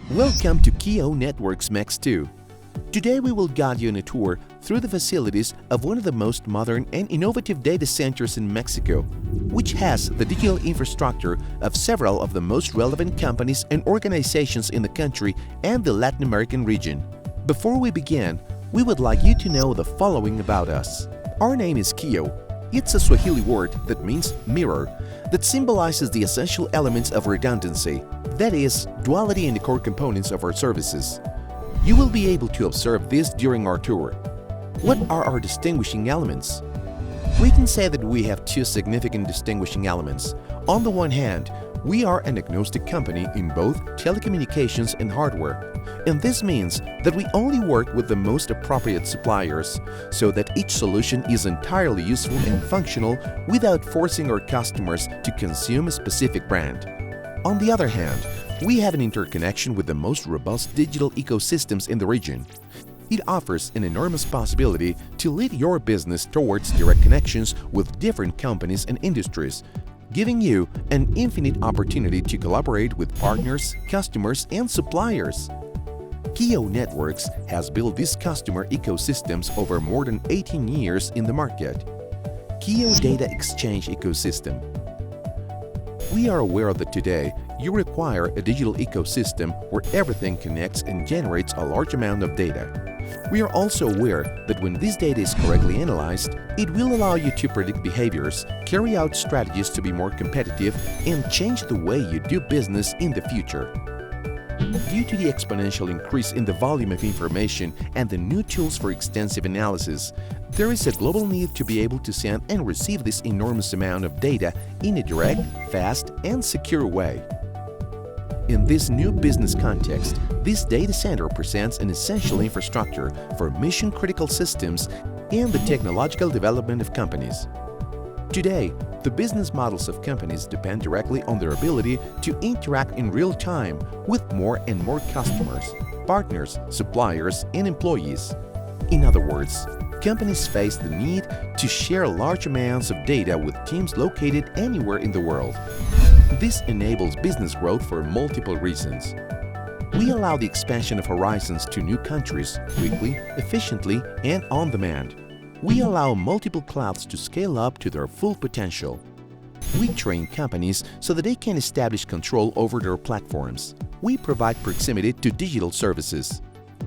Welcome to Kio Mex2. Today we will guide you on a tour through the facilities of one of the most modern and innovative data centers in Mexico, which has the digital infrastructure of several of the most relevant companies and organizations in the country and the Latin American region. Before we begin, we would like you to know the following about us. Our name is Kio. It's a Swahili word that means mirror, that symbolizes the essential elements of redundancy, that is, duality in the core components of our services. You will be able to observe this during our tour. What are our distinguishing elements? We can say that we have two significant distinguishing elements. On the one hand, we are an agnostic company in both telecommunications and hardware. And this means that we only work with the most appropriate suppliers, so that each solution is entirely useful and functional without forcing our customers to consume a specific brand. On the other hand, we have an interconnection with the most robust digital ecosystems in the region. It offers an enormous possibility to lead your business towards direct connections with different companies and industries, giving you an infinite opportunity to collaborate with partners, customers, and suppliers. Kio Networks has built these customer ecosystems over more than 18 years in the market. Kio Data Exchange Ecosystem. We are aware that today you require a digital ecosystem where everything connects and generates a large amount of data. We are also aware that when this data is correctly analyzed, it will allow you to predict behaviors, carry out strategies to be more competitive, and change the way you do business in the future. Due to the exponential increase in the volume of information and the new tools for extensive analysis, there is a global need to be able to send and receive this enormous amount of data in a direct, fast, and secure way. In this new business context, this data center presents an essential infrastructure for mission-critical systems and the technological development of companies. Today, the business models of companies depend directly on their ability to interact in real time with more and more customers, partners, suppliers, and employees. In other words, companies face the need to share large amounts of data with teams located anywhere in the world. This enables business growth for multiple reasons. We allow the expansion of horizons to new countries quickly, efficiently, and on demand. We allow multiple clouds to scale up to their full potential. We train companies so that they can establish control over their platforms. We provide proximity to digital services.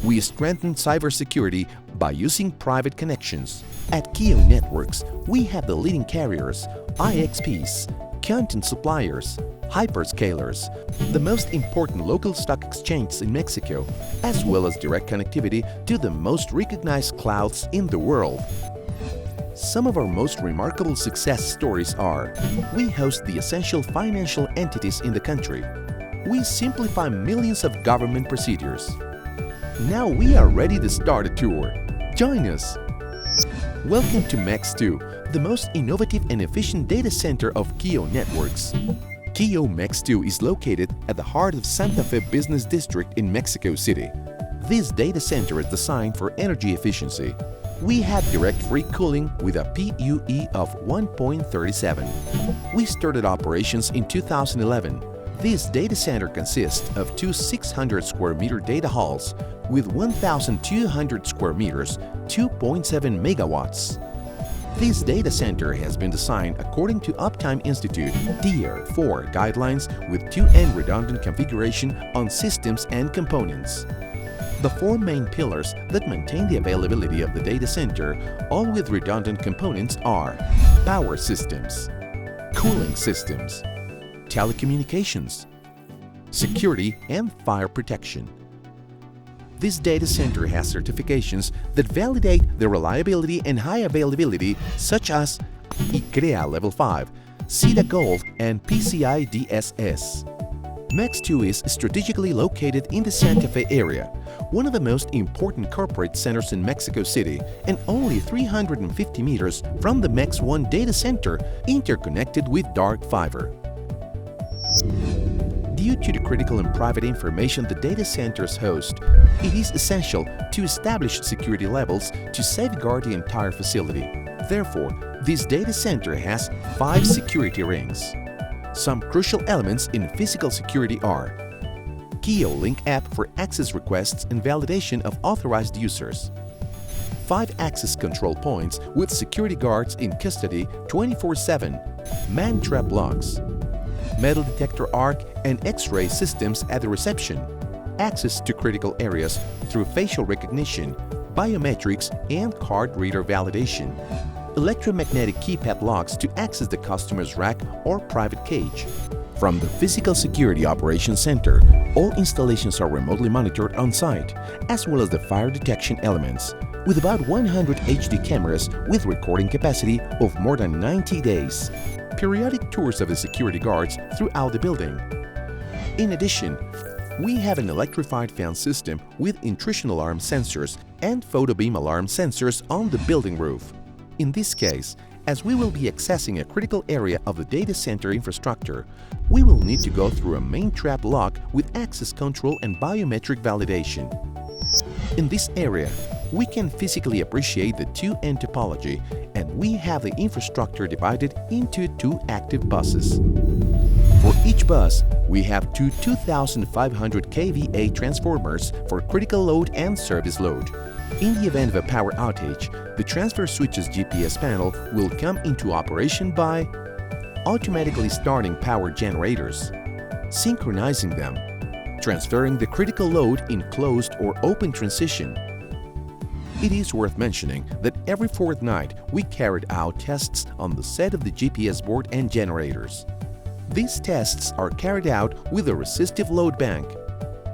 We strengthen cybersecurity by using private connections. At Kio Networks, we have the leading carriers, IXPs, content suppliers, hyperscalers, the most important local stock exchanges in Mexico, as well as direct connectivity to the most recognized clouds in the world. Some of our most remarkable success stories are: we host the essential financial entities in the country. We simplify millions of government procedures. Now we are ready to start a tour. Join us! Welcome to Mex2, the most innovative and efficient data center of Kio Networks. Kio Mex2 is located at the heart of Santa Fe Business District in Mexico City. This data center is designed for energy efficiency. We have direct free cooling with a PUE of 1.37. We started operations in 2011. This data center consists of two 600 square meter data halls with 1,200 square meters, 2.7 megawatts. This data center has been designed according to Uptime Institute Tier 4 guidelines with 2N redundant configuration on systems and components. The four main pillars that maintain the availability of the data center, all with redundant components, are power systems, cooling systems, telecommunications, security, and fire protection. This data center has certifications that validate the reliability and high availability, such as ICREA Level 5, CEDA Gold, and PCI DSS. Mex2 is strategically located in the Santa Fe area, one of the most important corporate centers in Mexico City, and only 350 meters from the Mex1 data center, interconnected with dark fiber. Due to the critical and private information the data centers host, it is essential to establish security levels to safeguard the entire facility. Therefore, this data center has 5 security rings. Some crucial elements in physical security are Kio Link app for access requests and validation of authorized users. 5 access control points with security guards in custody 24/7, man-trap locks, metal detector arc and X-ray systems at the reception, access to critical areas through facial recognition, biometrics and card reader validation, electromagnetic keypad locks to access the customer's rack or private cage. From the Physical Security Operations Center, all installations are remotely monitored on-site, as well as the fire detection elements, with about 100 HD cameras with recording capacity of more than 90 days. Periodic tours of the security guards throughout the building. In addition, we have an electrified fan system with intrusion alarm sensors and photo beam alarm sensors on the building roof. In this case, as we will be accessing a critical area of the data center infrastructure, we will need to go through a main trap lock with access control and biometric validation. In this area, we can physically appreciate the 2N topology, and we have the infrastructure divided into 2 active buses. For each bus, we have 2 2500 kVA transformers for critical load and service load. In the event of a power outage, the transfer switch's GPS panel will come into operation by automatically starting power generators, synchronizing them, transferring the critical load in closed or open transition. It is worth mentioning that every fortnight we carried out tests on the set of the GPS board and generators. These tests are carried out with a resistive load bank.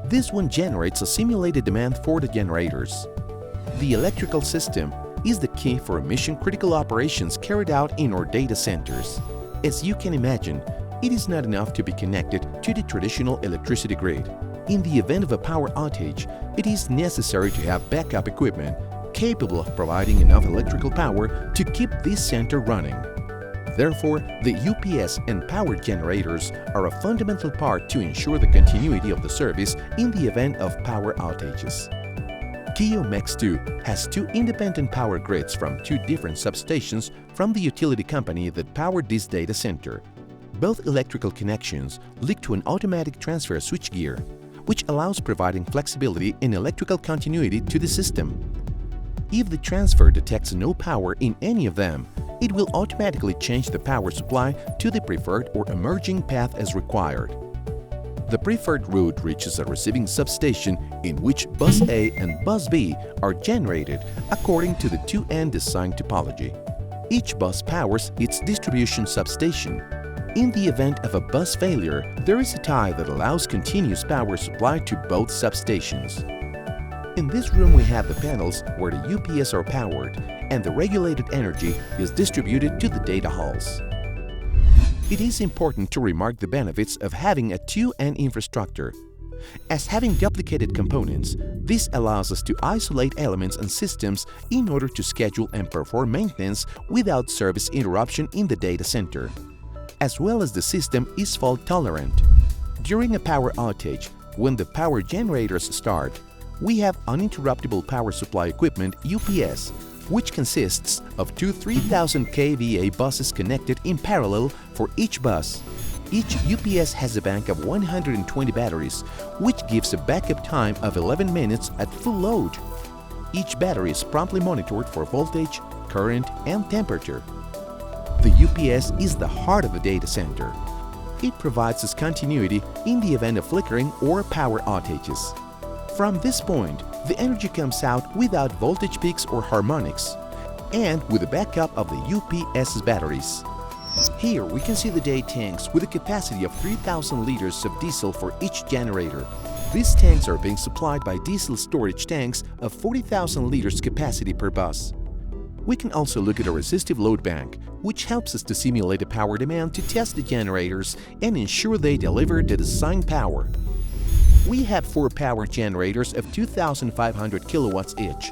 This one generates a simulated demand for the generators. The electrical system is the key for mission-critical operations carried out in our data centers. As you can imagine, it is not enough to be connected to the traditional electricity grid. In the event of a power outage, it is necessary to have backup equipment capable of providing enough electrical power to keep this center running. Therefore, the UPS and power generators are a fundamental part to ensure the continuity of the service in the event of power outages. Kio Mex2 has 2 independent power grids from 2 different substations from the utility company that powered this data center. Both electrical connections link to an automatic transfer switchgear, which allows providing flexibility and electrical continuity to the system. If the transfer detects no power in any of them, it will automatically change the power supply to the preferred or emerging path as required. The preferred route reaches a receiving substation in which Bus A and Bus B are generated according to the 2N design topology. Each bus powers its distribution substation. In the event of a bus failure, there is a tie that allows continuous power supply to both substations. In this room we have the panels where the UPS are powered and the regulated energy is distributed to the data halls. It is important to remark the benefits of having a 2N infrastructure. As having duplicated components, this allows us to isolate elements and systems in order to schedule and perform maintenance without service interruption in the data center. As well as the system is fault-tolerant. During a power outage, when the power generators start, we have uninterruptible power supply equipment UPS, which consists of 2 3000 kVA buses connected in parallel for each bus. Each UPS has a bank of 120 batteries, which gives a backup time of 11 minutes at full load. Each battery is promptly monitored for voltage, current, and temperature. The UPS is the heart of the data center. It provides us continuity in the event of flickering or power outages. From this point, the energy comes out without voltage peaks or harmonics, and with the backup of the UPS's batteries. Here we can see the day tanks with a capacity of 3,000 liters of diesel for each generator. These tanks are being supplied by diesel storage tanks of 40,000 liters capacity per bus. We can also look at a resistive load bank, which helps us to simulate the power demand to test the generators and ensure they deliver the designed power. We have 4 power generators of 2,500 kilowatts each.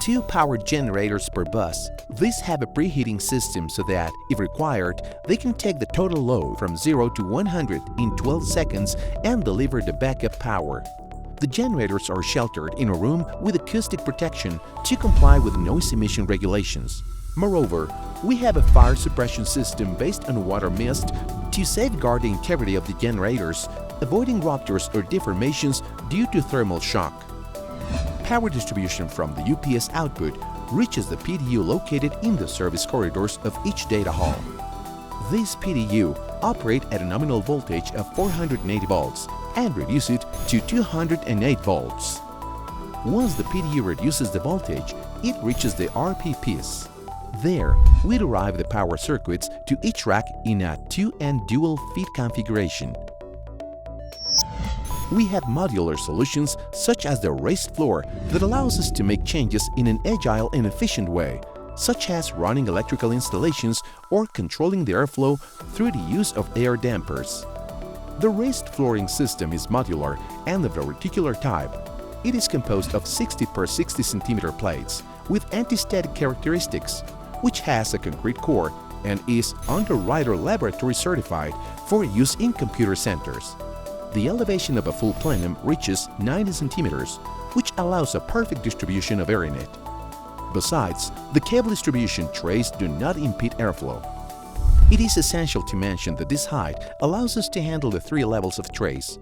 2 power generators per bus. These have a preheating system so that, if required, they can take the total load from 0 to 100 in 12 seconds and deliver the backup power. The generators are sheltered in a room with acoustic protection to comply with noise emission regulations. Moreover, we have a fire suppression system based on water mist to safeguard the integrity of the generators, avoiding ruptures or deformations due to thermal shock. Power distribution from the UPS output reaches the PDU located in the service corridors of each data hall. These PDU operate at a nominal voltage of 480 volts and reduce it to 208 volts. Once the PDU reduces the voltage, it reaches the RPPs. There, we derive the power circuits to each rack in a 2 and dual feed configuration. We have modular solutions such as the raised floor that allows us to make changes in an agile and efficient way, such as running electrical installations or controlling the airflow through the use of air dampers. The raised flooring system is modular and of the reticular type. It is composed of 60 per 60 cm plates with anti-static characteristics, which has a concrete core and is Underwriter Laboratory certified for use in computer centers. The elevation of a full plenum reaches 90 cm, which allows a perfect distribution of air in it. Besides, the cable distribution trays do not impede airflow. It is essential to mention that this height allows us to handle the 3 levels of trays.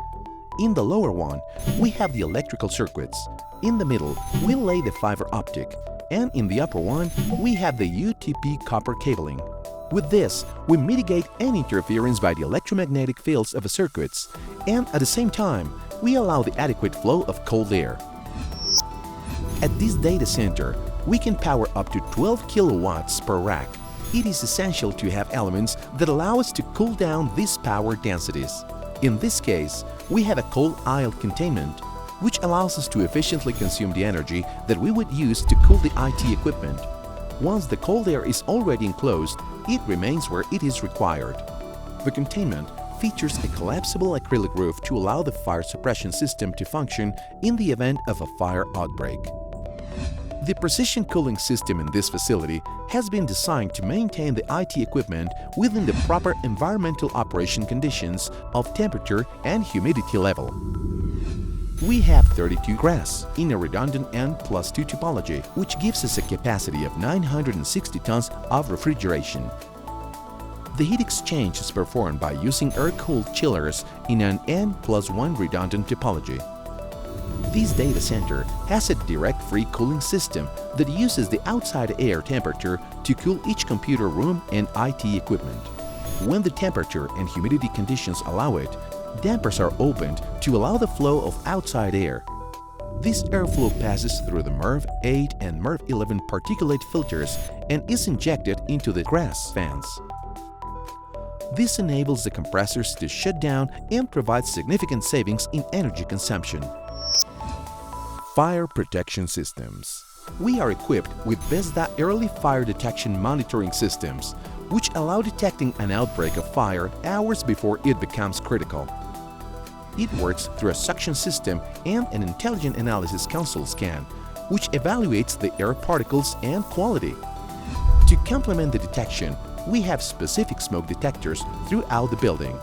In the lower one, we have the electrical circuits. In the middle, we lay the fiber optic. And in the upper one, we have the UTP copper cabling. With this, we mitigate any interference by the electromagnetic fields of the circuits, and at the same time, we allow the adequate flow of cold air. At this data center, we can power up to 12 kilowatts per rack. It is essential to have elements that allow us to cool down these power densities. In this case, we have a cold aisle containment, which allows us to efficiently consume the energy that we would use to cool the IT equipment. Once the cold air is already enclosed, it remains where it is required. The containment features a collapsible acrylic roof to allow the fire suppression system to function in the event of a fire outbreak. The precision cooling system in this facility has been designed to maintain the IT equipment within the proper environmental operation conditions of temperature and humidity level. We have 32 grass in a redundant N+2 topology, which gives us a capacity of 960 tons of refrigeration. The heat exchange is performed by using air-cooled chillers in an N+1 redundant topology. This data center has a direct free cooling system that uses the outside air temperature to cool each computer room and IT equipment. When the temperature and humidity conditions allow it, dampers are opened to allow the flow of outside air. This airflow passes through the MERV 8 and MERV 11 particulate filters and is injected into the grass fans. This enables the compressors to shut down and provides significant savings in energy consumption. Fire protection systems. We are equipped with VESDA early fire detection monitoring systems, which allow detecting an outbreak of fire hours before it becomes critical. It works through a suction system and an intelligent analysis console scan, which evaluates the air particles and quality. To complement the detection, we have specific smoke detectors throughout the building.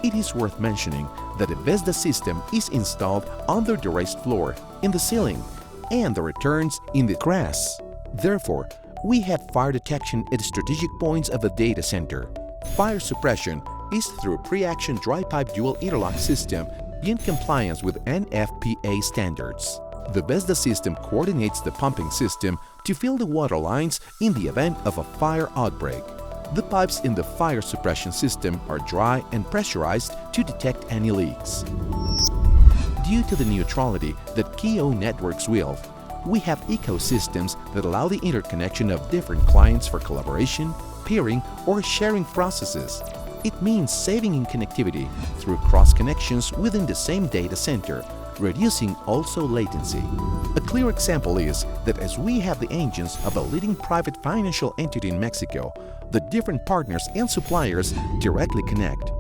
It is worth mentioning that the VESDA system is installed under the raised floor, in the ceiling, and the returns in the grass. Therefore, we have fire detection at strategic points of a data center. Fire suppression is through a pre-action dry pipe dual interlock system in compliance with NFPA standards. The VESDA system coordinates the pumping system to fill the water lines in the event of a fire outbreak. The pipes in the fire suppression system are dry and pressurized to detect any leaks. Due to the neutrality that Kio Networks wield, we have ecosystems that allow the interconnection of different clients for collaboration, peering, or sharing processes. It means saving in connectivity through cross-connections within the same data center, reducing also latency. A clear example is that as we have the engines of a leading private financial entity in Mexico, the different partners and suppliers directly connect.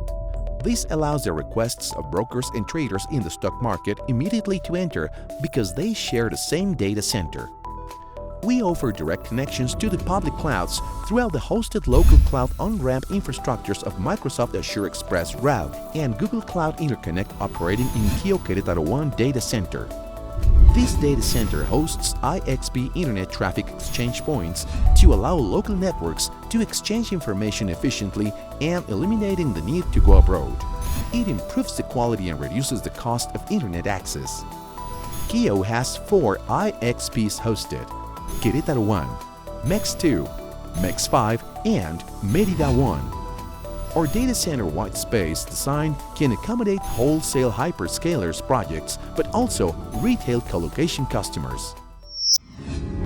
This allows the requests of brokers and traders in the stock market immediately to enter because they share the same data center. We offer direct connections to the public clouds throughout the hosted local cloud on-ramp infrastructures of Microsoft Azure Express Route and Google Cloud Interconnect operating in Kio Querétaro 1 data center. This data center hosts IXP Internet Traffic Exchange points to allow local networks to exchange information efficiently and eliminating the need to go abroad. It improves the quality and reduces the cost of internet access. Kio has 4 IXPs hosted: Querétaro 1, Mex2, Mex5, and Mérida 1. Our data center white space design can accommodate wholesale hyperscalers projects, but also retail colocation customers.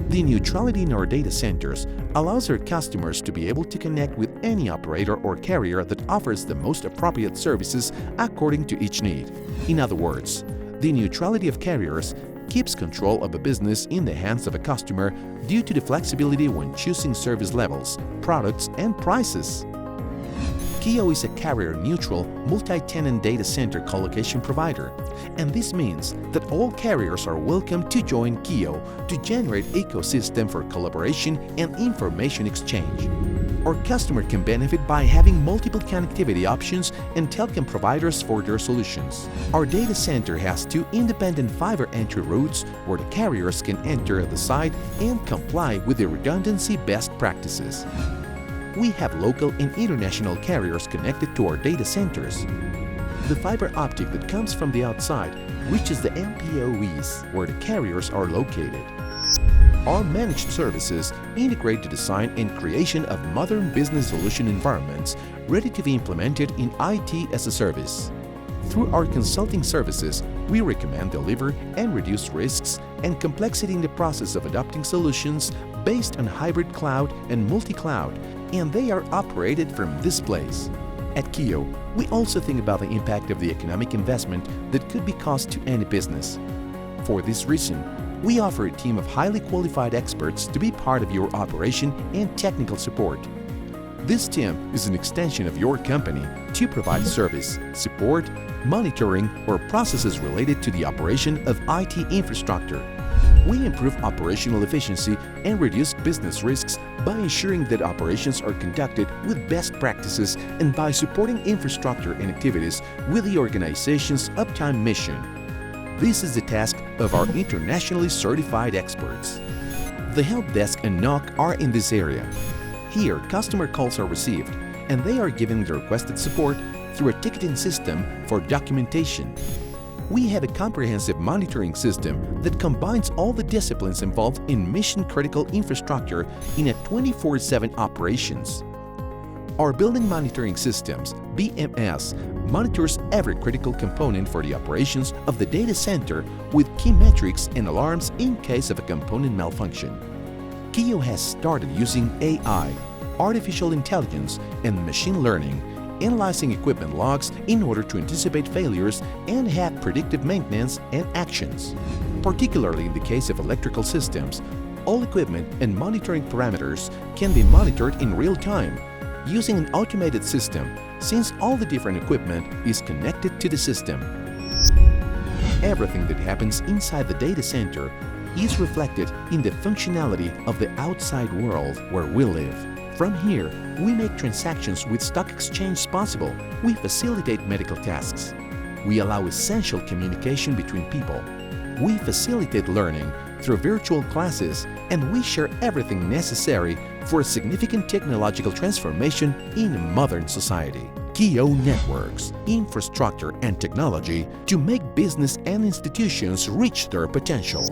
The neutrality in our data centers allows our customers to be able to connect with any operator or carrier that offers the most appropriate services according to each need. In other words, the neutrality of carriers keeps control of a business in the hands of a customer due to the flexibility when choosing service levels, products, and prices. Kio is a carrier-neutral, multi-tenant data center colocation provider, and this means that all carriers are welcome to join Kio to generate ecosystem for collaboration and information exchange. Our customer can benefit by having multiple connectivity options and telecom providers for their solutions. Our data center has 2 independent fiber entry routes where the carriers can enter the site and comply with the redundancy best practices. We have local and international carriers connected to our data centers. The fiber optic that comes from the outside reaches the MPOEs where the carriers are located. Our managed services integrate the design and creation of modern business solution environments ready to be implemented in IT as a service. Through our consulting services, we recommend, deliver, and reduce risks and complexity in the process of adopting solutions based on hybrid cloud and multi-cloud, and they are operated from this place. At Kio, we also think about the impact of the economic investment that could be caused to any business. For this reason, we offer a team of highly qualified experts to be part of your operation and technical support. This team is an extension of your company to provide service, support, monitoring, or processes related to the operation of IT infrastructure. We improve operational efficiency and reduce business risks by ensuring that operations are conducted with best practices and by supporting infrastructure and activities with the organization's uptime mission. This is the task of our internationally certified experts. The help desk and NOC are in this area. Here, customer calls are received, and they are given the requested support through a ticketing system for documentation. We have a comprehensive monitoring system that combines all the disciplines involved in mission-critical infrastructure in a 24/7 operations. Our building monitoring systems, BMS, monitors every critical component for the operations of the data center with key metrics and alarms in case of a component malfunction. Kio has started using AI, artificial intelligence, and machine learning, analyzing equipment logs in order to anticipate failures and have predictive maintenance and actions. Particularly in the case of electrical systems, all equipment and monitoring parameters can be monitored in real time using an automated system, since all the different equipment is connected to the system. Everything that happens inside the data center is reflected in the functionality of the outside world where we live. From here, we make transactions with stock exchange possible. We facilitate medical tasks. We allow essential communication between people. We facilitate learning through virtual classes, and we share everything necessary for a significant technological transformation in a modern society. Kio Networks, infrastructure and technology to make business and institutions reach their potential.